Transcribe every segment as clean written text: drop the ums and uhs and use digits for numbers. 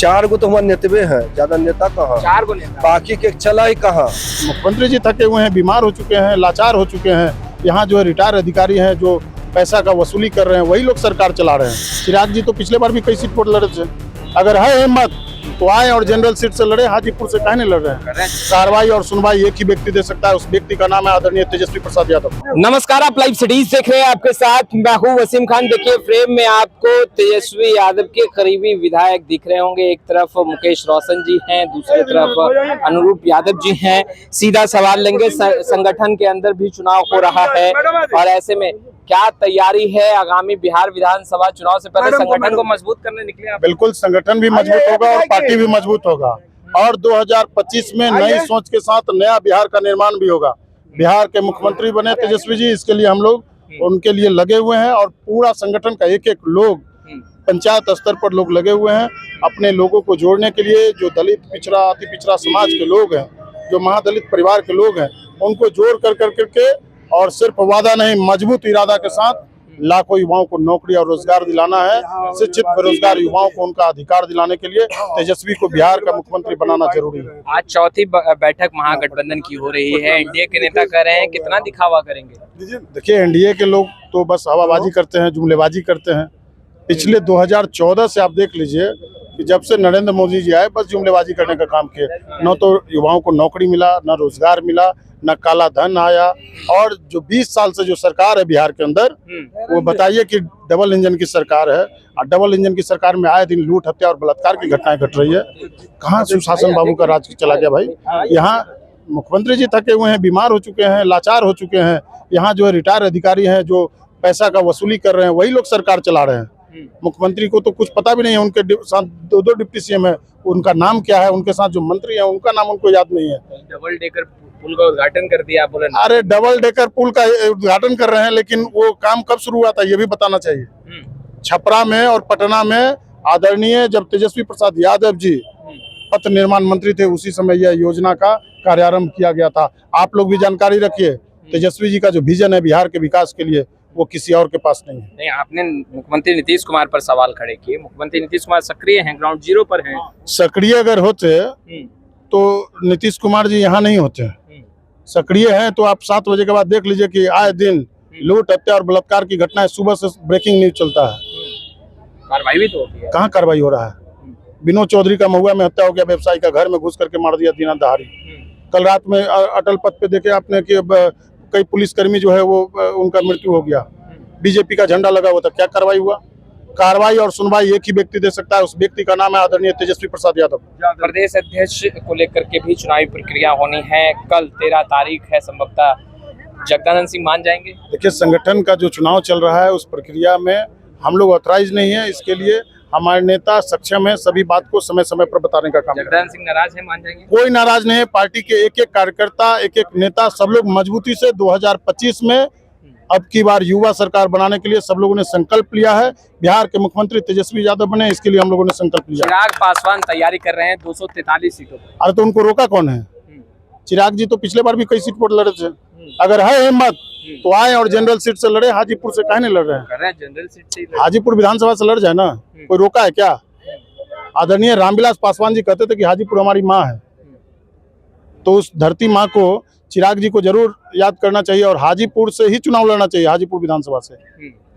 4 गो तो हमारे नेतवे हैं, ज्यादा नेता कहाँ, 4 गो नेता, बाकी के चला ही कहाँ। मुख्यमंत्री जी थके हुए हैं, बीमार हो चुके हैं, लाचार हो चुके हैं। यहाँ जो है रिटायर अधिकारी हैं जो पैसा का वसूली कर रहे हैं, वही लोग सरकार चला रहे हैं। चिराग जी तो पिछले बार भी कई सीट पर लड़े थे। अगर है हिम्मत तो आए और जनरल सीट से लड़े, हाजीपुर से काहे नहीं लड़ रहे हैं। कार्रवाई और सुनवाई एक ही व्यक्ति दे सकता है, उस व्यक्ति का नाम है आदरणीय तेजस्वी प्रसाद यादव। नमस्कार, आप लाइव सिटीज देख रहे हैं, आपके साथ मैं हूं वसीम खान। देखिए फ्रेम में आपको तेजस्वी यादव के करीबी विधायक दिख रहे होंगे। एक तरफ मुकेश रोशन जी हैं, दूसरी तरफ अनुरूप यादव जी हैं। सीधा सवाल लेंगे, संगठन के अंदर भी चुनाव हो रहा है और ऐसे में क्या तैयारी है आगामी बिहार विधानसभा चुनाव से पहले संगठन को मजबूत करने निकले आप? बिल्कुल, संगठन भी मजबूत होगा और पार्टी भी मजबूत होगा और 2025 में नई सोच के साथ नया बिहार का निर्माण भी होगा। बिहार के मुख्यमंत्री बने तेजस्वी जी, इसके लिए हम लोग उनके लिए लगे हुए हैं और पूरा संगठन का एक एक लोग, पंचायत स्तर पर लोग लगे हुए हैं अपने लोगों को जोड़ने के लिए। जो दलित, पिछड़ा, अति पिछड़ा समाज के लोग हैं, जो महादलित परिवार के लोग हैं, उनको जोड़ कर करके और सिर्फ वादा नहीं, मजबूत इरादा के साथ लाखों युवाओं को नौकरी और रोजगार दिलाना है। शिक्षित बेरोजगार युवाओं को उनका अधिकार दिलाने के लिए तेजस्वी को बिहार का मुख्यमंत्री बनाना जरूरी है। आज चौथी बैठक महागठबंधन की हो रही है। एनडीए के नेता कह रहे हैं कितना दिखावा करेंगे? देखिए, एनडीए के लोग तो बस हवाबाजी करते हैं, जुमलेबाजी करते हैं। पिछले 2014 से आप देख लीजिए कि जब से नरेंद्र मोदी जी आए, बस जुमलेबाजी करने का काम किए। न तो युवाओं को नौकरी मिला, न रोजगार मिला, न काला धन आया। और जो 20 साल से जो सरकार है बिहार के अंदर, वो बताइए कि डबल इंजन की सरकार है और डबल इंजन की सरकार में आए दिन लूट, हत्या और बलात्कार की घटनाएं घट रही है। कहाँ सुशासन बाबू का राज चला गया भाई? यहाँ मुख्यमंत्री जी थके हुए हैं, बीमार हो चुके हैं, लाचार हो चुके हैं। यहाँ जो है रिटायर अधिकारी हैं जो पैसा का वसूली कर रहे हैं, वही लोग सरकार चला रहे हैं। मुख्यमंत्री को तो कुछ पता भी नहीं है। उनके साथ दो डिप्टी सीएम है, उनका नाम क्या है, उनके साथ जो मंत्री है उनका नाम उनको याद नहीं है। डबल डेकर पुल का उद्घाटन कर दिया, बोले अरे डबल डेकर पुल का उद्घाटन कर रहे हैं, लेकिन वो काम कब शुरू हुआ था ये भी बताना चाहिए। छपरा में और पटना में आदरणीय जब तेजस्वी प्रसाद यादव जी पथ निर्माण मंत्री थे, उसी समय यह योजना का कार्यारंभ किया गया था। आप लोग भी जानकारी रखिए, तेजस्वी जी का जो विजन है बिहार के विकास के लिए, वो किसी और के पास नहीं है। नहीं, आपने मुख्यमंत्री नीतीश कुमार पर सवाल खड़े किए। मुख्यमंत्री नीतीश कुमार सक्रिय हैं, ग्राउंड जीरो पर हैं। सक्रिय अगर होते तो नीतीश कुमार जी यहाँ नहीं होते। सक्रिय हैं तो आप 7 बजे के बाद देख लीजिए कि आए दिन लूट, हत्या और बलात्कार की घटनाएं, सुबह से ब्रेकिंग न्यूज चलता है। कार्रवाई भी तो होती है। कहाँ कार्रवाई हो रहा है? विनोद चौधरी का महुआ में हत्या हो गया, व्यवसायी का घर में घुस करके मार दिया दिना दहाड़ी। कल रात में अटल पथ पे देखे आपने कि कई पुलिसकर्मी जो है वो उनका मृत्यु हो गया। बीजेपी का झंडा लगा हुआ था, क्या कार्रवाई हुआ? कार्रवाई और सुनवाई एक ही व्यक्ति दे सकता है, उस व्यक्ति का नाम है आदरणीय तेजस्वी प्रसाद यादव। प्रदेश अध्यक्ष को लेकर के भी चुनावी प्रक्रिया होनी है। कल 13 तारीख है, संभवतः जगदानंद सिंह मान जाएंगे। देखिए, संगठन का जो चुनाव चल रहा है उस प्रक्रिया में हम लोग ऑथराइज नहीं है। इसके लिए हमारे नेता सक्षम है सभी बात को समय समय पर बताने का काम। जगदानंद सिंह नाराज है, मान जाएंगे? कोई नाराज नहीं है। पार्टी के एक एक कार्यकर्ता, एक एक नेता, सब लोग मजबूती से 2025 में अब की बार युवा सरकार बनाने के लिए सब लोगों ने संकल्प लिया है। बिहार के मुख्यमंत्री तेजस्वी यादव बने, इसके लिए हम लोगों ने संकल्प लिया। चिराग पासवान तैयारी कर रहे हैं 243 सीटों पर। अरे तो उनको रोका कौन है? चिराग जी तो पिछले बार भी कई सीट पर लड़े थे। अगर है हिम्मत तो आए और जनरल सीट से लड़े, हाजीपुर से काहे नहीं लड़ रहे हैं? जनरल सीट से हाजीपुर विधानसभा से लड़ जाए ना, कोई रोका है क्या? आदरणीय रामविलास पासवान जी कहते थे कि हाजीपुर हमारी माँ है, तो उस धरती माँ को चिराग जी को जरूर याद करना चाहिए और हाजीपुर से ही चुनाव लड़ना चाहिए, हाजीपुर विधानसभा से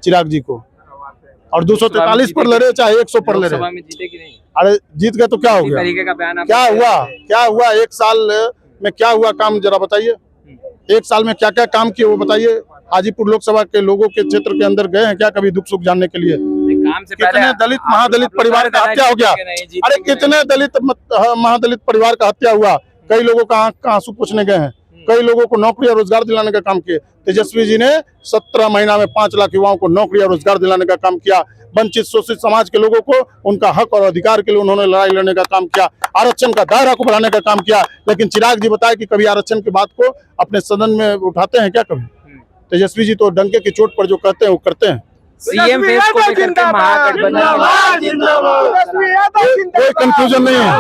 चिराग जी को। और 243 पर लड़े चाहे 100 पर लड़े। अरे जीत गए तो क्या हो गया? क्या हुआ 1 साल में क्या हुआ काम, जरा बताइए। 1 साल में क्या क्या काम किए वो बताइए। हाजीपुर लोकसभा के लोगों के क्षेत्र के अंदर गए हैं क्या कभी दुख सुख जानने के लिए? कितने दलित महादलित परिवार का हत्या हो गया? अरे कितने दलित महादलित परिवार का हत्या हुआ? कई लोगों का आंख का आंसू पूछने गए हैं, कई लोगों को नौकरी और रोजगार दिलाने का काम किया। तेजस्वी जी ने 17 महीना में 5 लाख युवाओं को नौकरी और रोजगार दिलाने का काम किया। वंचित शोषित समाज के लोगों को उनका हक और अधिकार के लिए उन्होंने लड़ाई लड़ने का काम किया। आरक्षण का दायरा को बढ़ाने का काम किया। लेकिन चिराग जी बताए कि कभी आरक्षण की बात को अपने सदन में उठाते हैं क्या कभी? तेजस्वी जी तो डंके की चोट पर जो कहते हैं वो करते हैं। सीएम फेस को लेकर के महागठबंधन कोई कंफ्यूजन नहीं है।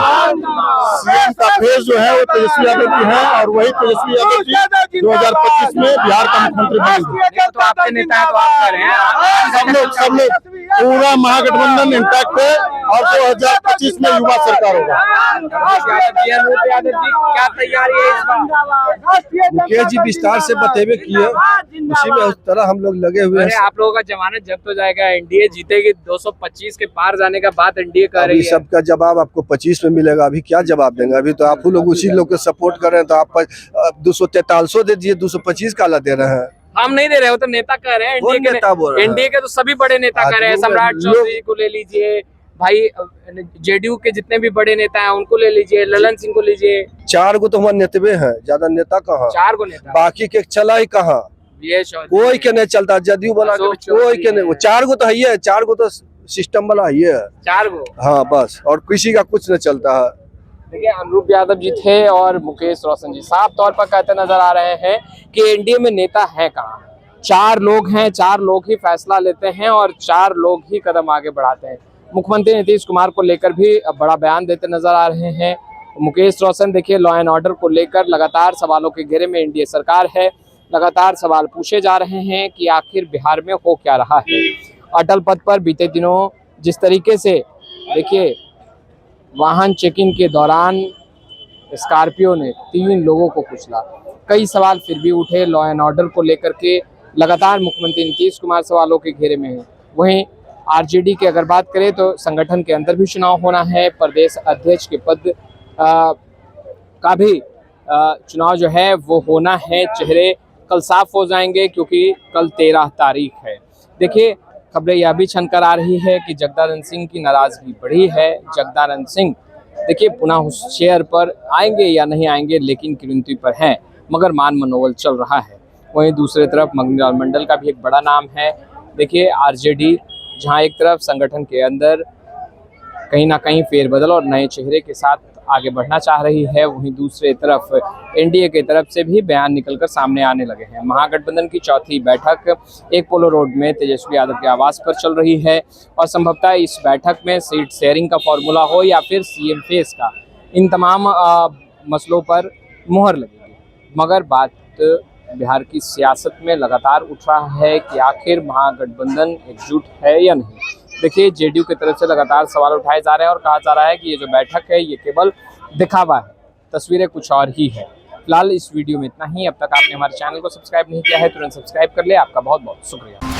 सीएम का फेस जो है वो तेजस्वी यादव जी है और वही तेजस्वी यादव जी 2025 में बिहार का मुख्यमंत्री बनेंगे। तो आपके नेता है तो आप कर रहे हैं। सब लोग पूरा महागठबंधन इंटैक्ट है। और 2025 में युवा सरकार होगा। अनूप यादव जी, क्या तैयारी है इस बार? मुकेश जी विस्तार से बतेबे किए, उसी में उस तरह हम लोग लगे हुए अरे हैं। आप लोगों का जमानत जब्त हो जाएगा, एनडीए जीतेगी, 225 के पार जाने का बात एनडीए कर अभी रही है। सबका जवाब आपको 25 में मिलेगा। अभी क्या जवाब देंगे? अभी तो आप लोग उसी लोग को सपोर्ट कर रहे हैं, तो आप 243 दे दिए, 225 काला दे रहे हैं। हम नहीं दे रहे हो, तो नेता कह रहे हैं। कौन नेता बोल रहा है? एनडीए के तो सभी बड़े नेता कह रहे हैं। सम्राट चौधरी को ले लीजिए भाई, जेडीयू के जितने भी बड़े नेता हैं उनको ले लीजिए, ललन सिंह को लीजिए। 4 गो तो हमारे नेतवे हैं, ज्यादा नेता कहाँ? 4 को नेता, बाकी के चला ही कहाँ? कोई के नहीं चलता, जदयू बना के कोई के नहीं। वो 4 गो तो है ही है, 4 गो तो सिस्टम वाला ही है, 4 को। हाँ बस, और किसी का कुछ नहीं चलता है। देखिए, अनुरूप यादव जी थे और मुकेश रोशन जी साफ तौर पर कहते नजर आ रहे हैं कि एनडीए में नेता है कहाँ। 4 लोग हैं, 4 लोग ही फैसला लेते हैं और 4 लोग ही कदम आगे बढ़ाते हैं। मुख्यमंत्री नीतीश कुमार को लेकर भी बड़ा बयान देते नजर आ रहे हैं मुकेश रोशन। देखिए, लॉ एंड ऑर्डर को लेकर लगातार सवालों के घेरे में एनडीए सरकार है। लगातार सवाल पूछे जा रहे हैं कि आखिर बिहार में हो क्या रहा है। अटल पथ पर बीते दिनों जिस तरीके से देखिए वाहन चेकिंग के दौरान स्कॉर्पियो ने 3 लोगों को कुचला, कई सवाल फिर भी उठे। लॉ एंड ऑर्डर को लेकर के लगातार मुख्यमंत्री नीतीश कुमार सवालों के घेरे में है। वहीं आरजेडी की अगर बात करें तो संगठन के अंदर भी चुनाव होना है। प्रदेश अध्यक्ष के पद का भी चुनाव जो है वो होना है। चेहरे कल साफ हो जाएंगे क्योंकि कल 13 तारीख है। देखिए, खबरें यह भी छनकर आ रही है कि जगदानंद सिंह की नाराजगी बढ़ी है। जगदानंद सिंह देखिए पुनः उस चेयर पर आएंगे या नहीं आएंगे, लेकिन गिनती पर हैं, मगर मान मनोबल चल रहा है। वहीं दूसरी तरफ मंगनीलाल मंडल का भी एक बड़ा नाम है। देखिए, आरजेडी जहां एक तरफ संगठन के अंदर कहीं ना कहीं फेरबदल और नए चेहरे के साथ आगे बढ़ना चाह रही है, वहीं दूसरी तरफ एनडीए की तरफ से भी बयान निकलकर सामने आने लगे हैं। महागठबंधन की चौथी बैठक एक पोलो रोड में तेजस्वी यादव के आवास पर चल रही है और संभवतः इस बैठक में सीट शेयरिंग का फॉर्मूला हो या फिर सीएम फेस का, इन तमाम मसलों पर मुहर लगेगी। मगर बात बिहार की सियासत में लगातार उठ रहा है कि आखिर महागठबंधन एकजुट है या नहीं। देखिए, जेडीयू की तरफ से लगातार सवाल उठाए जा रहे हैं और कहा जा रहा है कि ये जो बैठक है ये केवल दिखावा है, तस्वीरें कुछ और ही है। फिलहाल इस वीडियो में इतना ही। अब तक आपने हमारे चैनल को सब्सक्राइब नहीं किया है, तुरंत सब्सक्राइब कर ले। आपका बहुत बहुत शुक्रिया।